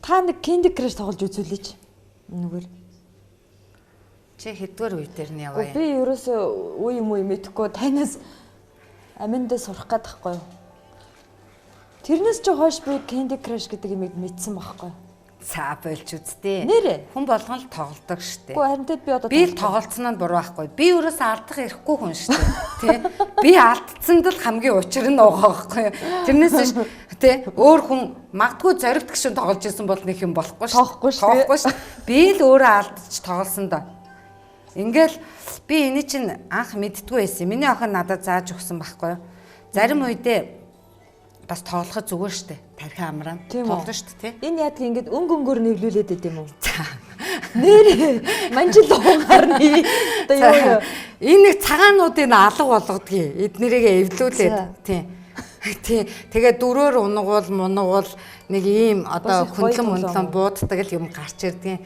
Та нэг Candy Crush тоглож үзүүлээч. Нүгээр. Чи хэдгээр үе дээр нь яваа юм? Би ерөөсөө үе юм уу мэдэхгүй танаас аминдаа сурах гээд тахгүй юу? Тэрнээс ч хойш би Candy Crush гэдэг юмыг мэдсэн байхгүй юу? Цаа болж үзтээ. Нэрээ. Хүн болгон л тоглодог штэ. Уу харин би одоо Би л тоглолцсон нь буруу байхгүй. Би өөрөөсөө алдах ирэхгүй хүн штэ. Тэ. Би алдсанд л хамгийн учир нь байгаа байхгүй. Тэрнээс биш тэ өөр хүн магадгүй зоригт гişүн тоглож исэн бол нэг юм болохгүй штэ. Тоохгүй штэ. Би л өөрөө алдчих тоглосон доо. Ингээл би эний чинь анх мэддгүй байсан. Миний охин надад зааж өгсөн байхгүй. Зарим үедээ бас тоглоход зүгээр штэ. Тархи амраа. Тоглоно штэ тий. Энэ яадаг ингэж өнгөнгөөр нэвлүүлээд байд юм уу? Нэр манжил уунгарны. Одоо юу? Энэ нэг цагаануудын алга болгодгийг эднэрийгээ эвлүүлээд тий. Тий. Тэгээ дөрөөр унагуул, мунагуул нэг ийм одоо хөндлөн бууддаг л юм гарч ирдгийн.